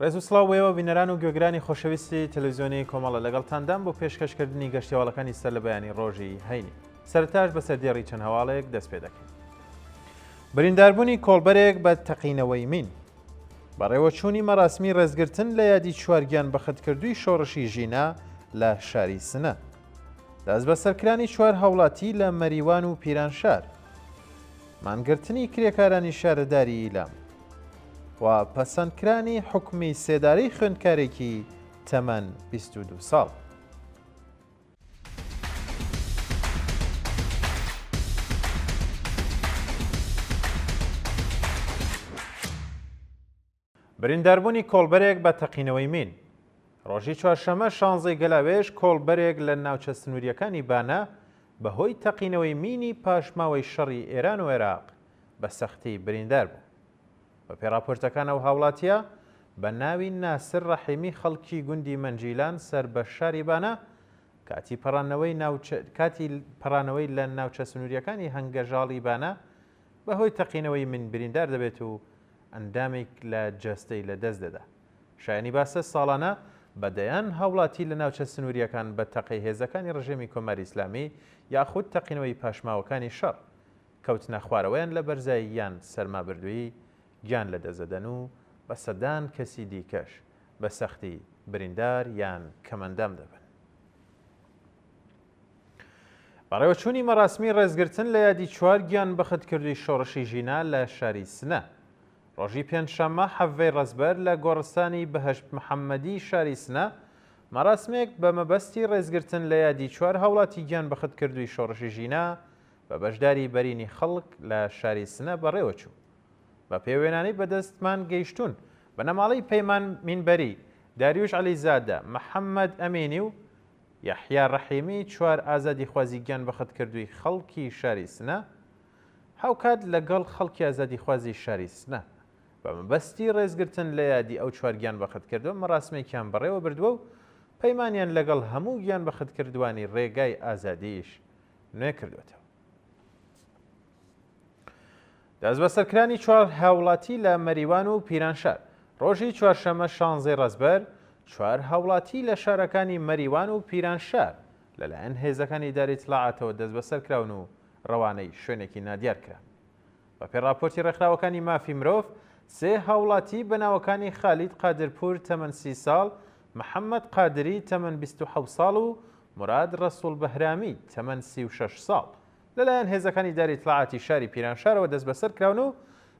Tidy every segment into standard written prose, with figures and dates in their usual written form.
ڕێز و سڵاوەوە بینەران و گوێگرانی خۆشەویستی تەلەڤیزیۆنی کۆمەڵە لەگەڵتاندام بۆ پێشکەشکردنی گەشتیاوڵەکانی سەر لە بەیانی ڕۆژی هەینی سەرتاش بە سەردێڕی چەند هەواڵێک دەست پێ دەکەین. برینداربوونی کۆڵبەرێک بە تەقینەوەی مین بەڕێوەچوونی مەراسمی ڕێزگرتن لە یادی چوارگیان بەخەتکردووی شۆڕشی ژینا لە شاری سنە، دەست بە سەرکرانی چوار هاوڵاتی لە مەریوان و پیرانشار، مانگرتنی کرێکارانی شارەداری ئیلام و پەسەندکرانی حکمی سێدارەی خوێندکارێکی تەمەن 22 ساڵ. برینداربوونی کۆڵبەرێک بە تەقینەوەی مین ڕۆژی چوارشەمە 16 گەلاوێژ کۆڵبەرێک لە ناوچە سنووریەکانی بانە بەهۆی تەقینەوەی مینی پاشماوەی شەڕی ئێران و عێراق بە سەختی بریندار بوو. بە پێڕاپۆرتەکانەوە هاوڵاتیە بە ناوی ناسر ڕەحیمی خەڵکی گوندی مەنجیلان سەر بە شاری بانە کاتی پەڕانەوەی لە ناوچە سنووریەکانی هەنگەژاڵی بانە بەهۆی تەقینەوەی من بریندار دەبێت و ئەندامێک لە جەستەی لە دەست دەدا. شایانی باسە ساڵانە بەدەیان هاوڵاتی لە ناوچە سنووریەکان بە تەقی هێزەکانی ڕژێمی کۆماری ئیسلامی یاخود تەقینەوەی پاشماوەکانی شەڕ کەوتنە خوارەوەیان لە بەرزایی یان سەرمابردووی گیان لە دەزەدەن و بە سەدان کەسی دیکەش بە سەختی بریندار یان کەمەندام دەبن. بەڕێوەچوونی مەراسمی ڕێزگرتن لە یادی چوار گیان بەخەتکردووی شۆڕشی ژینا لە شاری سنە ڕۆژی پێنجشەممە حەڤەی ڕەزبەر لە گۆڕستانی بەهەشت محەممەدی شاری سنە مەراسمێک بە مەبەستی ڕێزگرتن لە یادی چوار هاوڵاتی گیان بەخەتکردووی شۆڕشی ژینا بە بەشداری بەرینی خەڵک لە شاری سنە بەڕێوەچوو. بە پێوێنانی بەدەستمان گەیشتون بە نەماڵەی پەیمان مینبەری، داریوش عەلیزادە، محەممەد ئەمینی و یەحیا ڕەحیمی چوار ئازادی خوازی گیان بەخەتکردووی خەڵکی شاری سنە هاوکات لەگەڵ خەڵکی ئازادی خوازی شاری سنە بە مەبەستی ڕێزگرتن لە یادی ئەو چوار گیان بەخەتکردووە مەراسمێکیان بەڕێوە بردووە و پەیمانیان لەگەڵ هەموو گیان بەخەتکردوانی ڕێگای ئازادیش نوێ کردوێتەوە. دەست بە سەرکرانی چوار هاوڵاتی لە مەریوان و پیرانشار ڕۆژی چوارشەمە 16 ڕەزبەر چوار هاوڵاتی لە شارەکانی مەریوان و پیرانشار لەلایەن هێزەکانی داری ئیتلاعاتەوە دەست بەسەرکراون و ڕەوانەی شوێنێکی نادیار کران. بە پێڕاپۆرتی ڕێکخراوەکانی مافی مرۆڤ سێ هاوڵاتی بەناوەکانی خالید قادرپور تەمەن 30 ساڵ، محەممەد قادری تەمەن 27 ساڵ و مراد ڕەسوول بەهرامی تەمەن 36 ساڵ لەلایەن هێزەکانی داری ئیتلاعاتی شاری پیرانشارەوە دەست بەسەر کراون و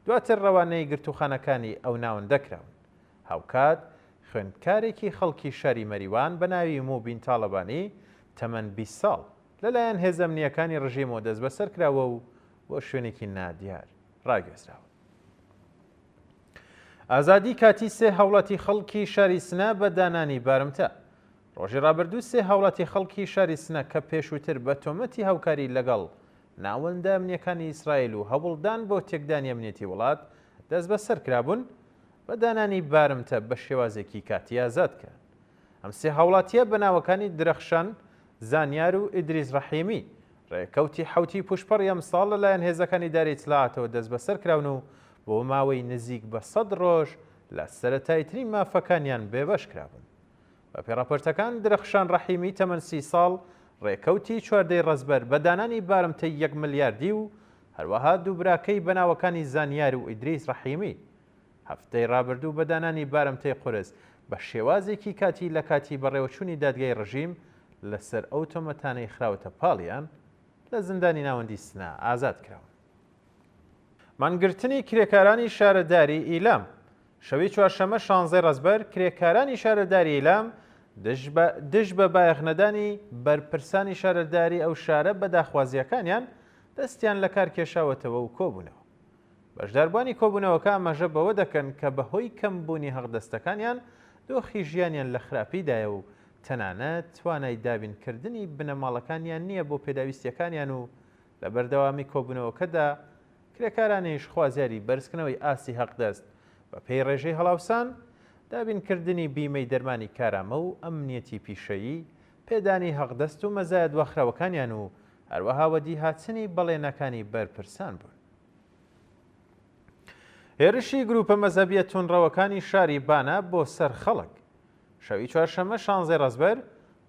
دواتر ڕەوانەی گرتوخانەکانی ئەو ناون دەکراون. هاوکات خوێندکارێکی خەڵکی شاری مەریوان بە ناوی موبین تاڵەبانی تەمەن 20 ساڵ لەلایەن هێزە ئەمنیەکانی ڕژێمەوە دەست بەسەر کراوە و بۆ شوێنێکی نادیار ڕاگەزراوە. ئازادی کاتی سێ هاوڵاتی خەڵکی شاری سنە بە دانانی بارمتە ڕۆژی ڕابردوو سێ هاوڵاتی خەڵکی شاری سنە کە پێشووتر بە تۆمەتی هاوکاری لەگەڵ ناوەندە ئەمنیەکانی ئیسرائیل و هەوڵدان بۆ تێکدانی ئەمنیەتی وڵات دەست بەسەر کرابوون بە دانانی بارمتە بە شێوازێکی کاتی ئازاد کرد. ئەم سێ هاوڵاتیە بەناوەکانی درەخشان، زانیار و ئیدریس ڕەحیمی ڕێکەوتی حوتی پوشپەڕ ئەم ساڵ لەلایەن هێزەکانی داری ئیتلاعاتەوە دەست بەسەر کراون و بۆ ماوەی نزیک بە 100 ڕۆژ لە سەرەتایترین مافەکانیان بێبەش کرابوون. بە پێڕاپۆرتەکان درەخشان ڕەحیمی تەمەن 30 ساڵ ڕێکەوتی چواردەی ڕەزبەر بە دانانی بارمتەی 1 ملیاردی و هەروەها دووبراکەی بەناوەکانی زانیار و ئیدریس ڕەحیمی هەفتەی ڕابردوو بە دانانی بارمتەی قورس بە شێوازێکی کاتی لە کاتی بەڕێوەچوونی دادگای ڕژیم لەسەر ئەو تۆمەتانەی خراوەتە پاڵیان لە زندانی ناوەندی سنە ئازاد کراون. مانگرتنی کرێکارانی شارەداری ئیلام شەوی چوارشەمە 16 ڕەزبەر کرێکارانی شارەداری ئیلام دژ بە بایەخنەدانی بەرپرسانی شارەداری ئەو شارە بە داخوازیەکانیان دەستیان لە کار کێشاوەتەوە و کۆبوونەوە. بەشداربوانی کۆبوونەوەکە ئاماژە بەوە دەکەن کە بەهۆی کەمبوونی هەڵدەستەکانیان دۆخی ژیانیان لە خراپیدایە و تەنانەت توانای دابینکردنی بنەماڵەکانیان نییە بۆ پێداویستیەکانیان و لە بەردەوامی کۆبوونەوەکەدا کرێکارانیش خوازیاری بەرزکردنەوەی ئاسی هەقدەست بە پێی ڕێژەی هەڵاوسان دابینکردنی بیمەی دەرمانی کارامە و ئەمنیەتی پیشەیی پێدانی هەقدەست و مەزایە دواخراوەکانیان و هەروەها وەدی هاتنی بەڵێنەکانی بەرپرسان بوون. هێرشی گروپە مەزەبیە تونڕەوەکانی شاری بانە بۆ سەر خەڵک. شەوی چوارشەممە 16 ڕەزبەر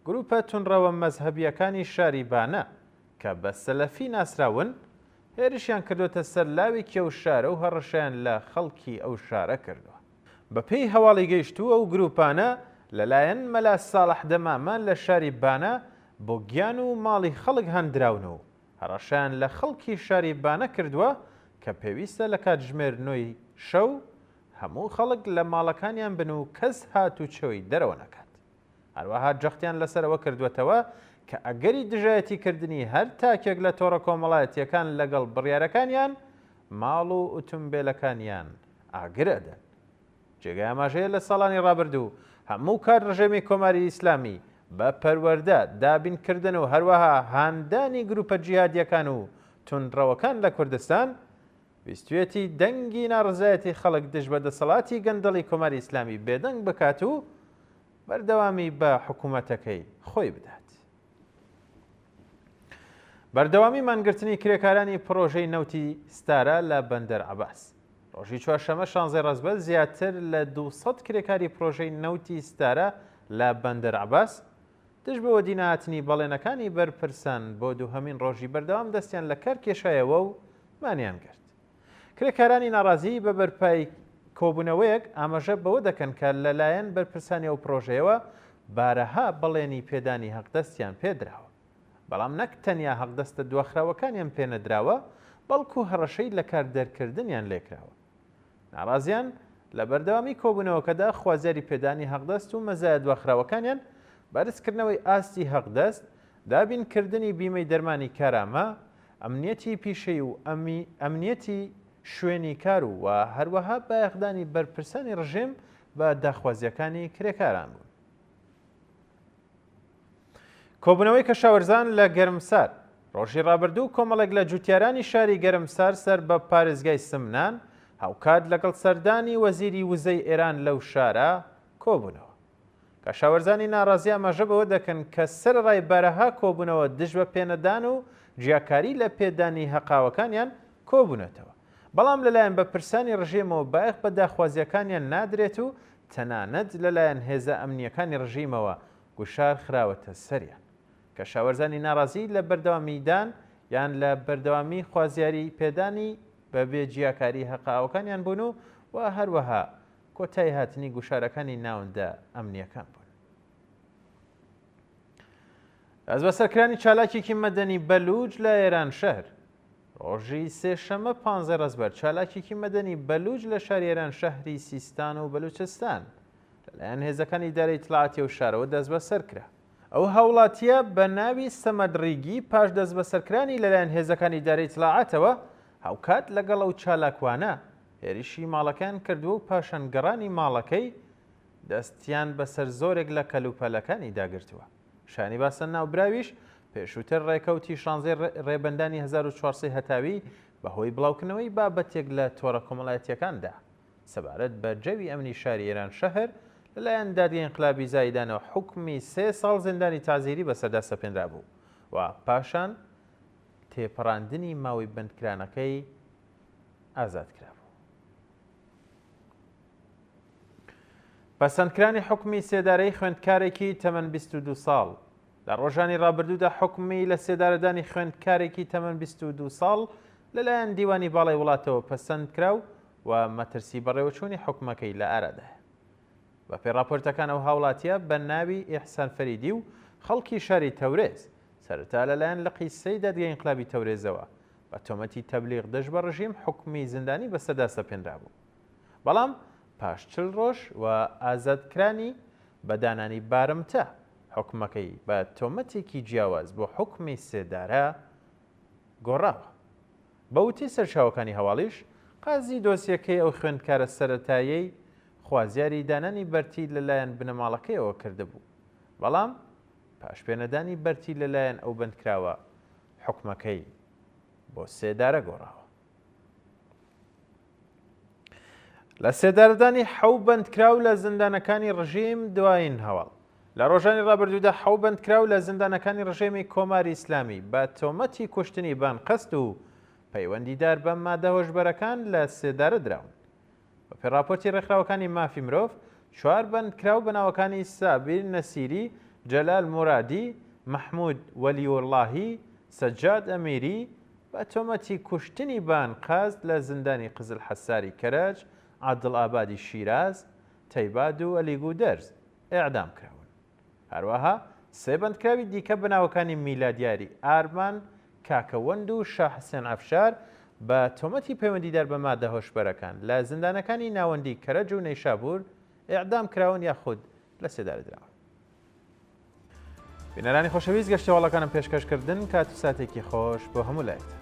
گروپە تونڕەوە مەزهەبیەکانی شاری بانە کە بە سەلەفی ناسراون هێرشیان کردوتە سەر لاوی کێو شارە و هەڕەشیان لە خەڵکی ئەو شارە کردووە. بەپێی هەواڵی گەیشتووە و گروپانە لەلایەن مەلا ساڵح دەمامان لە شاری بانە بۆ گیان و ماڵی خەڵک هەندراونەوە هەڕەشیان لە خەڵکی شاری بانە کردووە کە پێویستە لە کاتژمێر 9 شەو هەموو خەڵک لە ماڵەکانیان بن و کەس هات و چۆی دەرەوە نەکات. هەروەها جەختیان لەسەرەوە کردوێتەوە کە ئەگەری دژایەتیکردنی هەر تاکێک لە تۆڕە کۆمەڵایەتیەکان لەگەڵ بڕیارەکانیان ماڵ و ئوتومبێلەکانیان ئاگرەدەن. جێگای ئاماژەیە لە ساڵانی ڕابردوو هەموو کار ڕژێمی کۆماری ئیسلامی بە پەروەردە دابینکردن و هەروەها هاندانی گروپە جیهادیەکان و تونڕەوەکان لە کوردستان ویستوێتی دەنگی ناڕزایەتی خەڵک دژ بە دەسەڵاتی گەندەڵی کۆماری ئیسلامی بێدەنگ بکات و بەردەوامی بە حکوومەتەکەی خۆی بدات. بەردەوامی مانگرتنی کرێکارانی پرۆژەی نەوتی ستارە لە بەندەر عەباس. ڕۆژی چوارشەممە 16 ڕەزبەر زیاتر لە 200 کرێکاری پرۆژەی نەوتی ستارە لە بەندەر عەباس دژ بەوە دینهاتنی بەڵێنەکانی بەرپرسان بۆ دووهەمین ڕۆژی بەردەوام دەستیان لە کار کێشایەوە و مانیان کرد. کرێکارانی ناڕازی بە بەرپای کۆبوونەوەیەک ئاماژە بەوە دەکەن کە لەلایەن بەرپرسانی ئەو پرۆژەیەوە بارەها بەڵێنی پێدانی هەقدەستیان پێدراوە، بەڵام نەک تەنیا هەقدەستە دواخراوەکانیان پێنەدراوە بەڵکو هەڕەشەی لە کار دەرکردنیان لێکراوە. ناڕازیان لە بەردەوامی کۆبوونەوەکەدا خوازیاری پێدانی هەقدەست و مەزایە دواخراوەکانیان بەرزکردنەوەی ئاستی هەقدەست، دابینکردنی بیمەی دەرمانی کارامە، ئەمنیەتی پیشەی و ئەمنیەتی شوێنی کار و هەروەها بایەخدانی بەرپرسانی ڕژێم بە داخوازیەکانی کرێکاران بوون. کۆبوونەوەی کەشاوەرزان لە گەرمسار. ڕۆژی ڕابردوو کۆمەڵێک لە جوتیارانی شاری گەرمسار سەر بە پارێزگای سمنان هاوکات لەگەڵ سەردانی وەزیری وزەی ئێران لەو شارە کۆبوونەوە. کەشاوەرزانی ناڕازی ئاماژە بەوە دەکەن کە سەرڕای بەرەها کۆبوونەوە دژ بە پێنەدان و جیاکاری لە پێدانی هەقاوەکانیان کۆبوونەتەوە، بەڵام لەلایەن بەرپرسانی ڕژێمەوە بایەخ بە داخوازیەکانیان نادرێت و تەنانەت لەلایەن هێزە ئەمنیەکانی ڕژیمەوە گوشار خراوەتە سەریان. کەشاوەرزانی ناڕازی لە بەردەوامیدان یان لە بەردەوامی خوازیاری پێدانی بەبێ جیاکاری هەقاوەکانیان بوون و هەروەها کۆتایی هاتنی گوشارەکانی ناوەندە ئەمنیەکان بوون. ئەز بەسەرکرانی چالاکێکی مەدەنی بەلووج لە ئێران شەهر. ڕۆژی سێشەممە 15 ڕەزبەر چالاکێکی مەدەنی بەلووج لە شاری ئێران شەهری سیستان و بەلوچستان لەلایەن هێزەکانی ئیدارەی ئیتلاعاتی و شارەوە دەست بەسەر کرا. ئەو هەوڵاتیە بە ناوی سەمەدڕیگی پاش دەست بەسەرکرانی لەلایەن هێزەکانی ئیدارەی ئیتلاعاتەوە هاوکات لەگەڵ ئەو چالاکوانە هێرشی ماڵەکان کردووە و پاشان گەڕانی ماڵەکەی دەستیان بەسەر زۆرێک لە کەلوپەلەکانی داگرتووە. شانی باسن ناوبراویش پێشووتر ڕێکەوتی 16 ڕێبەندانی 1400 هەتاوی بەهۆی بڵاوکردنەوەی بابەتێک لە تۆڕە کۆمەڵایەتیەکاندا سەبارەت بە جەوی ئەمنی شاری ئێران شەهر لەلایەن دادگای ئینقلابی زایدانەوە حکمی 3 ساڵ زیندانی تازیری بەسەردا سەپێنرا بوو و پاشان تێپەڕاندنی ماوەی بەندکرانەکەی ئازاد کرابوو. پەسەندکرانی حکمی سێدارەی خوێندکارێکی تەمەن 22 ساڵ. لە ڕۆژانی ڕابردوودا حکمی لە سێدارەدانی خوێندکارێکی تەمەن 22 ساڵ لەلایەن دیوانی باڵای وڵاتەوە پەسەند کراو و مەترسی بەڕێوەچوونی حکومەکەی لە ئارادایە. بە پێی راپۆرتەکان ئەو هاوڵاتیە بە ناوی ئیحسان فەریدی و خەڵکی شاری تەورێز سەرەتا لەلایەن لە قیسەی دادگای ئینقلابی تەورێزەوە بە تۆمەتی تەبلیغ دەژ بە ڕژیم حکمی زیندانی بەسەردا سەپێنرا بوو، بەڵام پاش 40 ڕۆژ و ئازادکرانی بەدانانی بارمتە حکومەکەی بە تۆمەتێکی جیاواز بۆ حکمی سێدارە گۆڕاوە. بەوتی سەرچاوەکانی هەواڵیش قازی دۆسیەکەی ئەو خوێندکارە سەرەتاییەی خوازیاری دانانی بەرتی لەلایەن بنەماڵەکەیەوە کرده بوو، بەڵام پاشپێنەدانی بەرتی لەلایەن ئەو بەندکراوە حکومەکەی بۆ سێدارە گۆڕاوە. لە سێدارەدانی حەو بەندکراو لە زیندانەکانی ڕژیم دوایین هەواڵ. لە ڕۆژانی ڕابردوودا حەو بەندکراو لە زیندانەکانی ڕژێمی کۆماری ئیسلامی بە تۆمەتی کوشتنی بانقەست و پەیوەندیدار بە مادە هۆشبەرەکان لە سێدارە دراون. بە پێڕاپۆرتی ڕێکخراوەکانی مافی مرۆڤ 4 بەندکراو بەناوەکانی سابیر نەسیری، جەلال مورادی، مححمود وەلیوڵڵاهی، سەجاد ئەمیری بە تۆمەتی کوشتنی بان قازد لە زیندانی قزل حەساری کەرەج، عەدڵ ئابادی شیراز، تەیباد و ئەلیگو دەرز ئێعدام کراون. هەروەها 3 بەندکراوی دیکە بەناوەکانی میلادیاری ئارمان، کاکەوەند و شاحسێن ئەفشار بە تۆمەتی پەیوەندیدار بە مادە هۆشبەرەکان لە زیندانەکانی ناوەندی کەرەج و نەیشابور ئێعدام کراون یاخود لە سێدارەدراون. بینەرانی خۆشەویست گەشتەوەڵەکانم پێشکەشکردن کات و ساتێکی خۆش بۆ هەموو لایەک.